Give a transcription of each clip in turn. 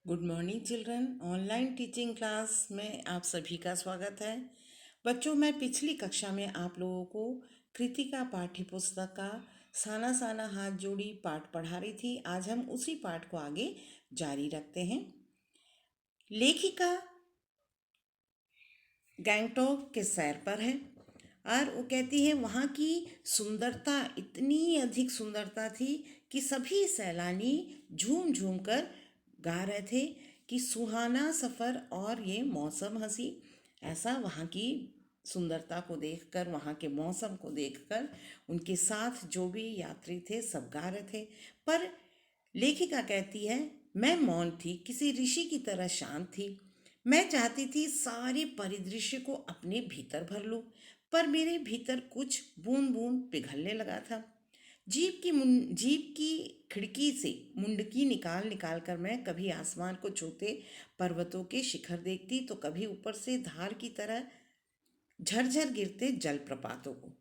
Good morning children. Online teaching class में आप सभी का स्वागत है। बच्चों, मैं पिछली कक्षा में आप लोगों को कृतिका पाठ्य पुस्तक का साना साना हाथ जोड़ी पाठ पढ़ा रही थी। आज हम उसी पाठ को आगे जारी रखते हैं। लेखिका गैंगटॉक के सैर पर है और वो कहती है वहाँ की सुंदरता इतनी अधिक सुंदरता थी कि सभी सैलानी झूम झूम कर गा रहे थे कि सुहाना सफ़र और ये मौसम हंसी। ऐसा वहाँ की सुंदरता को देखकर, वहाँ के मौसम को देखकर उनके साथ जो भी यात्री थे सब गा रहे थे। पर लेखिका कहती है मैं मौन थी, किसी ऋषि की तरह शांत थी। मैं चाहती थी सारे परिदृश्य को अपने भीतर भर लूं, पर मेरे भीतर कुछ बूंद बूंद पिघलने लगा था। जीप की खिड़की से मुंडकी निकाल निकाल कर मैं कभी आसमान को छूते पर्वतों के शिखर देखती, तो कभी ऊपर से धार की तरह झरझर गिरते जलप्रपातों को।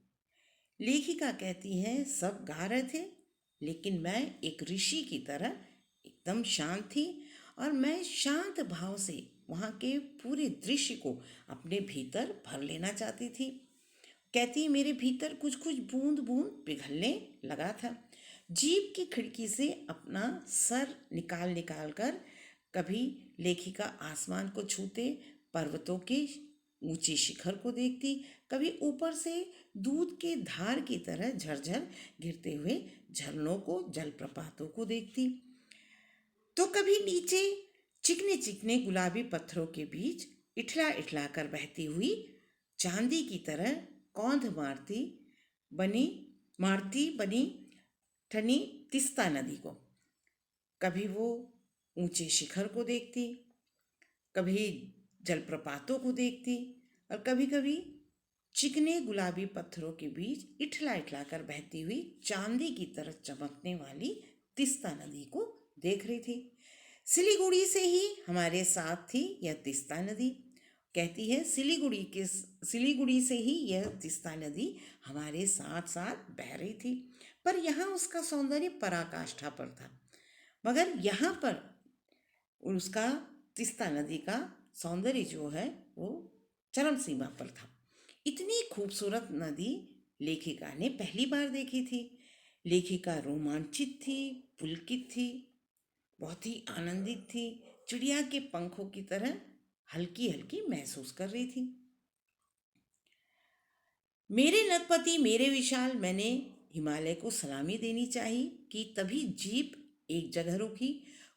लेखिका कहती है सब गा रहे थे, लेकिन मैं एक ऋषि की तरह एकदम शांत थी और मैं शांत भाव से वहाँ के पूरे दृश्य को अपने भीतर भर लेना चाहती थी। कहती है मेरे भीतर कुछ कुछ बूंद बूंद पिघलने लगा था। जीप की खिड़की से अपना सर निकाल निकाल कर कभी लेखिका आसमान को छूते पर्वतों के ऊंचे शिखर को देखती, कभी ऊपर से दूध के धार की तरह झरझर गिरते हुए झरनों को, जलप्रपातों को देखती, तो कभी नीचे चिकने चिकने गुलाबी पत्थरों के बीच इठला इठला कर बहती हुई चांदी की तरह कौंध बनी मारती बनी ठनी तिस्ता नदी को। कभी वो ऊंचे शिखर को देखती, कभी जलप्रपातों को देखती और कभी कभी चिकने गुलाबी पत्थरों के बीच इठला इठला कर बहती हुई चांदी की तरह चमकने वाली तिस्ता नदी को देख रही थी। सिलीगुड़ी से ही हमारे साथ थी यह तिस्ता नदी। कहती है सिलीगुड़ी से ही यह तिस्ता नदी हमारे साथ साथ बह रही थी, पर यहाँ उसका सौंदर्य पराकाष्ठा पर था। मगर यहाँ पर उसका तिस्ता नदी का सौंदर्य जो है वो चरम सीमा पर था। इतनी खूबसूरत नदी लेखिका ने पहली बार देखी थी। लेखिका रोमांचित थी, पुलकित थी, बहुत ही आनंदित थी, चिड़िया के पंखों की तरह हल्की हल्की महसूस कर रही थी। मेरे नगपति मेरे विशाल, मैंने हिमालय को सलामी देनी चाहिए कि तभी जीप एक जगह रुकी।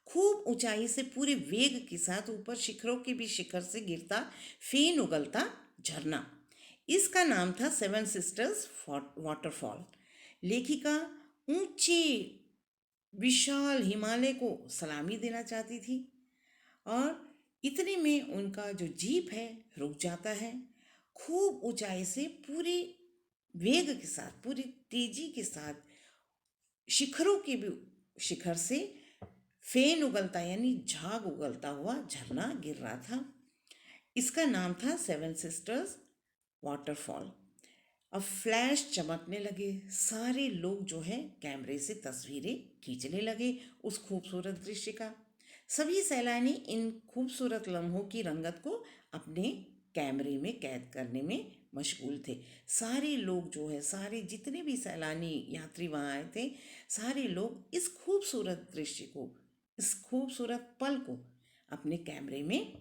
खूब ऊंचाई से पूरे वेग के साथ ऊपर शिखरों के भी शिखर से गिरता फेन उगलता झरना। इसका नाम था सेवन सिस्टर्स वाटरफॉल। लेखिका ऊंचे विशाल हिमालय को सलामी देना चाहती थी और इतने में उनका जो जीप है रुक जाता है। खूब ऊंचाई से पूरे वेग के साथ, पूरी तेजी के साथ शिखरों के भी शिखर से फेन उगलता यानी झाग उगलता हुआ झरना गिर रहा था। इसका नाम था सेवन सिस्टर्स वाटरफॉल। अब फ्लैश चमकने लगे, सारे लोग जो है कैमरे से तस्वीरें खींचने लगे उस खूबसूरत दृश्य का। सभी सैलानी इन खूबसूरत लम्हों की रंगत को अपने कैमरे में कैद करने में मशगूल थे। सारे लोग जो है, सारे जितने भी सैलानी यात्री वहाँ आए थे, सारे लोग इस खूबसूरत दृश्य को, इस खूबसूरत पल को अपने कैमरे में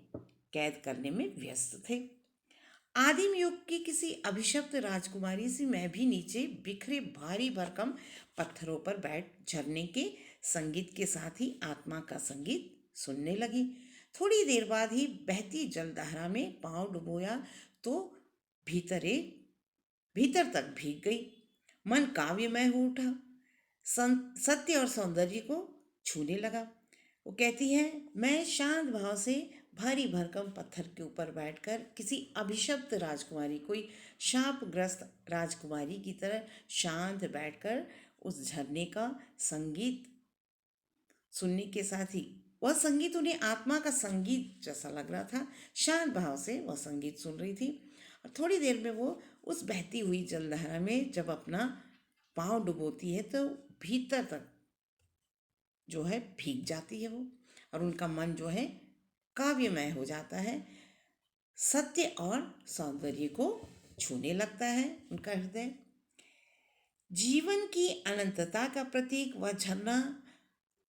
कैद करने में व्यस्त थे। आदिम युग की किसी अभिशप्त राजकुमारी सी मैं भी नीचे बिखरे भारी भरकम पत्थरों पर बैठ झरने के संगीत के साथ ही आत्मा का संगीत सुनने लगी। थोड़ी देर बाद ही बहती जलधारा में पांव डुबोया तो भीतरे भीतर तक भीग गई। मन काव्यमय हो उठा, सत्य और सौंदर्य को छूने लगा। वो कहती है मैं शांत भाव से भारी भरकम पत्थर के ऊपर बैठकर किसी अभिशप्त राजकुमारी, कोई शापग्रस्त राजकुमारी की तरह शांत बैठकर उस झरने का संगीत सुनने के साथ ही वह संगीत उन्हें आत्मा का संगीत जैसा लग रहा था। शांत भाव से वह संगीत सुन रही थी और थोड़ी देर में वो उस बहती हुई जलधारा में जब अपना पाँव डुबोती है तो भीतर तक जो है भीग जाती है वो। और उनका मन जो है काव्यमय हो जाता है, सत्य और सौंदर्य को छूने लगता है उनका हृदय। जीवन की अनंतता का प्रतीक वह झरना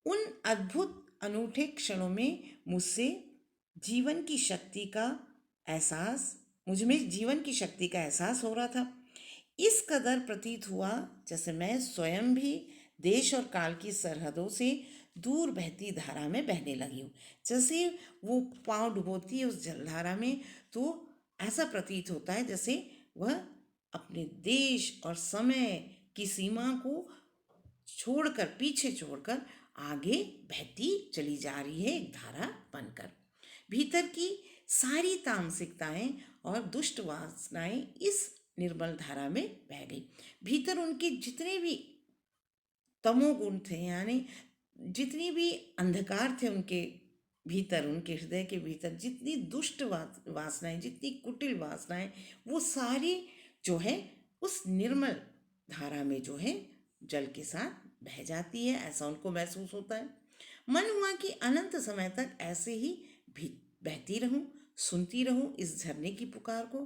उन अद्भुत अनूठे क्षणों में मुझसे जीवन की शक्ति का एहसास मुझ में जीवन की शक्ति का एहसास हो रहा था। इस कदर प्रतीत हुआ जैसे मैं स्वयं भी देश और काल की सरहदों से दूर बहती धारा में बहने लगी हूँ। जैसे वो पाँव डुबोती है उस जलधारा में, तो ऐसा प्रतीत होता है जैसे वह अपने देश और समय की सीमा को छोड़कर, पीछे छोड़कर आगे बहती चली जा रही है एक धारा बनकर। भीतर की सारी तामसिकताएं और दुष्ट वासनाएं इस निर्मल धारा में बह गई। भीतर उनके जितने भी तमोगुण थे, यानी जितनी भी अंधकार थे उनके भीतर, उनके हृदय के भीतर जितनी दुष्ट वासनाएं, जितनी कुटिल वासनाएं, वो सारी जो है उस निर्मल धारा में जो है जल के साथ बह जाती है, ऐसा उनको महसूस होता है। मन हुआ कि अनंत समय तक ऐसे ही भी बहती रहूं, सुनती रहूं इस झरने की पुकार को।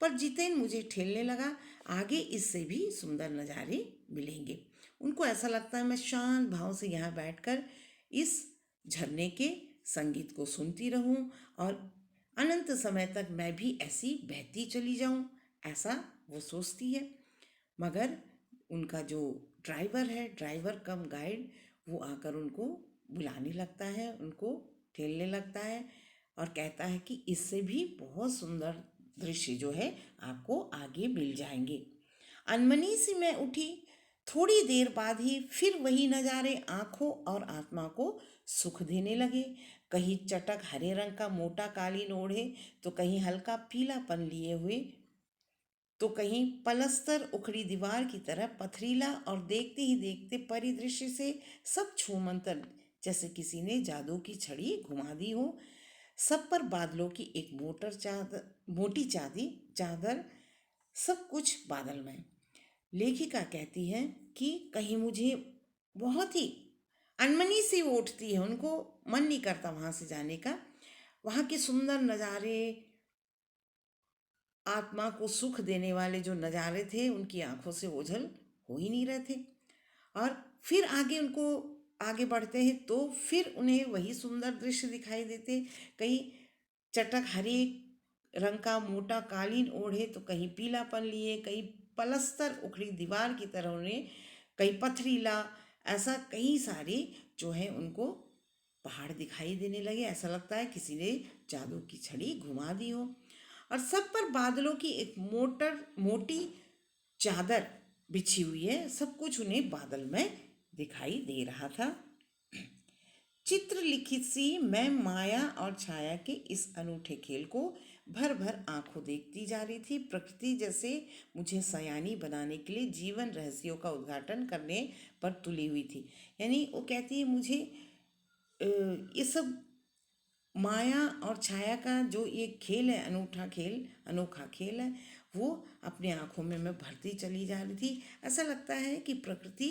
पर जितेन मुझे ठेलने लगा, आगे इससे भी सुंदर नज़ारे मिलेंगे। उनको ऐसा लगता है मैं शांत भाव से यहाँ बैठकर इस झरने के संगीत को सुनती रहूं और अनंत समय तक मैं भी ऐसी बहती चली जाऊं, ऐसा वो सोचती है। मगर उनका जो ड्राइवर है, ड्राइवर कम गाइड, वो आकर उनको बुलाने लगता है, उनको ठेलने लगता है और कहता है कि इससे भी बहुत सुंदर दृश्य जो है आपको आगे मिल जाएंगे। अनमनी सी मैं उठी। थोड़ी देर बाद ही फिर वही नज़ारे आंखों और आत्मा को सुख देने लगे। कहीं चटक हरे रंग का मोटा कालीन ओढ़े, तो कहीं हल्का पीलापन लिए हुए, तो कहीं पलस्तर उखड़ी दीवार की तरह पथरीला, और देखते ही देखते परिदृश्य से सब छूमंतर, जैसे किसी ने जादू की छड़ी घुमा दी हो। सब पर बादलों की एक मोटी चादर, सब कुछ बादलमय। लेखिका कहती है कि कहीं मुझे बहुत ही अनमनी सी उठती है, उनको मन नहीं करता वहाँ से जाने का। वहाँ के सुंदर नज़ारे, आत्मा को सुख देने वाले जो नज़ारे थे, उनकी आंखों से ओझल हो ही नहीं रहे थे। और फिर आगे उनको आगे बढ़ते हैं तो फिर उन्हें वही सुंदर दृश्य दिखाई देते। कहीं चटक हरे रंग का मोटा कालीन ओढ़े, तो कहीं पीलापन लिए, कहीं पलस्तर उखड़ी दीवार की तरह उन्हें, कहीं पथरीला, ऐसा कई सारे जो है उनको पहाड़ दिखाई देने लगे। ऐसा लगता है किसी ने जादू की छड़ी घुमा दी हो। और सब पर बादलों की एक मोटी चादर बिछी हुई है, सब कुछ उन्हें बादल में दिखाई दे रहा था। चित्र लिखित सी मैं माया और छाया के इस अनूठे खेल को भर भर आंखों देखती जा रही थी। प्रकृति जैसे मुझे सयानी बनाने के लिए जीवन रहस्यों का उद्घाटन करने पर तुली हुई थी। यानी वो कहती है मुझे ये सब माया और छाया का जो ये खेल है, अनोखा खेल है, वो अपने आंखों में मैं भरती चली जा रही थी। ऐसा लगता है कि प्रकृति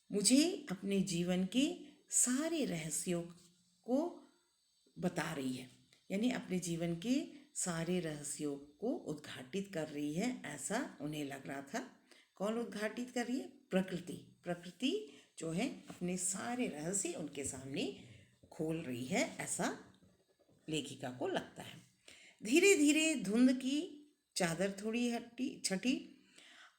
मुझे अपने जीवन के सारे रहस्यों को बता रही है, यानी अपने जीवन के सारे रहस्यों को उद्घाटित कर रही है, ऐसा उन्हें लग रहा था। कौन उद्घाटित कर रही है? प्रकृति। प्रकृति जो है अपने सारे रहस्य उनके सामने खोल रही है, ऐसा लेखिका को लगता है। धीरे धीरे धुंध की चादर थोड़ी छटी।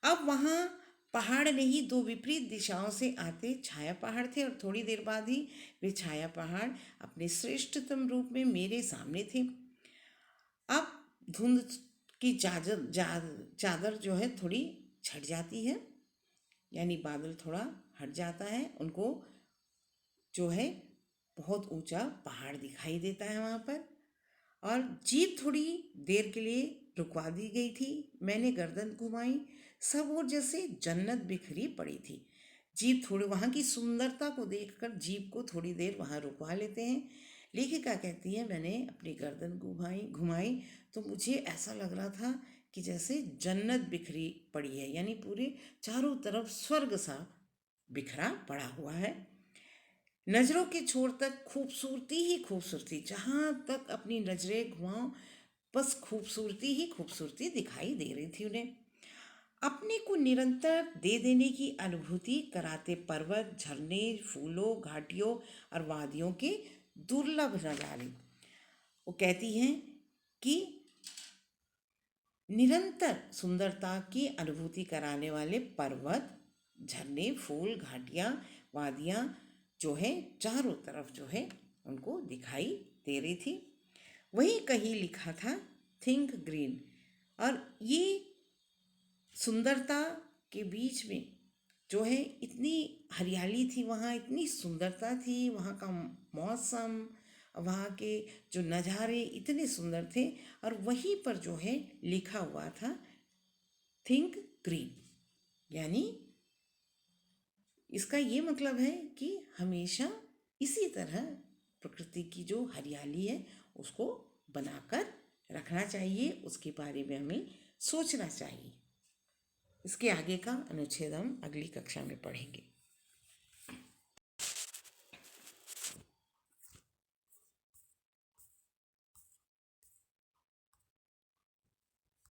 अब वहाँ पहाड़ नहीं, दो विपरीत दिशाओं से आते छाया पहाड़ थे, और थोड़ी देर बाद ही वे छाया पहाड़ अपने श्रेष्ठतम रूप में मेरे सामने थे। अब धुंध की चादर जो है थोड़ी छट जाती है, यानी बादल थोड़ा हट जाता है, उनको जो है बहुत ऊंचा पहाड़ दिखाई देता है वहाँ पर। और जीप थोड़ी देर के लिए रुकवा दी गई थी। मैंने गर्दन घुमाई, सब ओर जैसे जन्नत बिखरी पड़ी थी। जीप थोड़ी वहाँ की सुंदरता को देखकर जीप को थोड़ी देर वहाँ रुकवा लेते हैं। लेखिका कहती है मैंने अपनी गर्दन घुमाई तो मुझे ऐसा लग रहा था कि जैसे जन्नत बिखरी पड़ी है, यानी पूरे चारों तरफ स्वर्ग सा बिखरा पड़ा हुआ है। नज़रों के छोर तक खूबसूरती ही खूबसूरती, जहाँ तक अपनी नज़रें घुमाओ बस खूबसूरती ही खूबसूरती दिखाई दे रही थी उन्हें। अपने को निरंतर दे देने की अनुभूति कराते पर्वत, झरने, फूलों, घाटियों और वादियों के दुर्लभ नज़ारे। वो कहती हैं कि निरंतर सुंदरता की अनुभूति कराने वाले पर्वत, झरने, फूल, घाटियाँ, वादियाँ जो है चारों तरफ जो है उनको दिखाई दे रही थी। वहीं कहीं लिखा था थिंक ग्रीन। और ये सुंदरता के बीच में जो है इतनी हरियाली थी, वहाँ इतनी सुंदरता थी, वहाँ का मौसम, वहाँ के जो नज़ारे इतने सुंदर थे। और वहीं पर जो है लिखा हुआ था थिंक ग्रीन, यानी इसका ये मतलब है कि हमेशा इसी तरह प्रकृति की जो हरियाली है उसको बनाकर रखना चाहिए, उसके बारे में हमें सोचना चाहिए। इसके आगे का अनुच्छेद हम अगली कक्षा में पढ़ेंगे।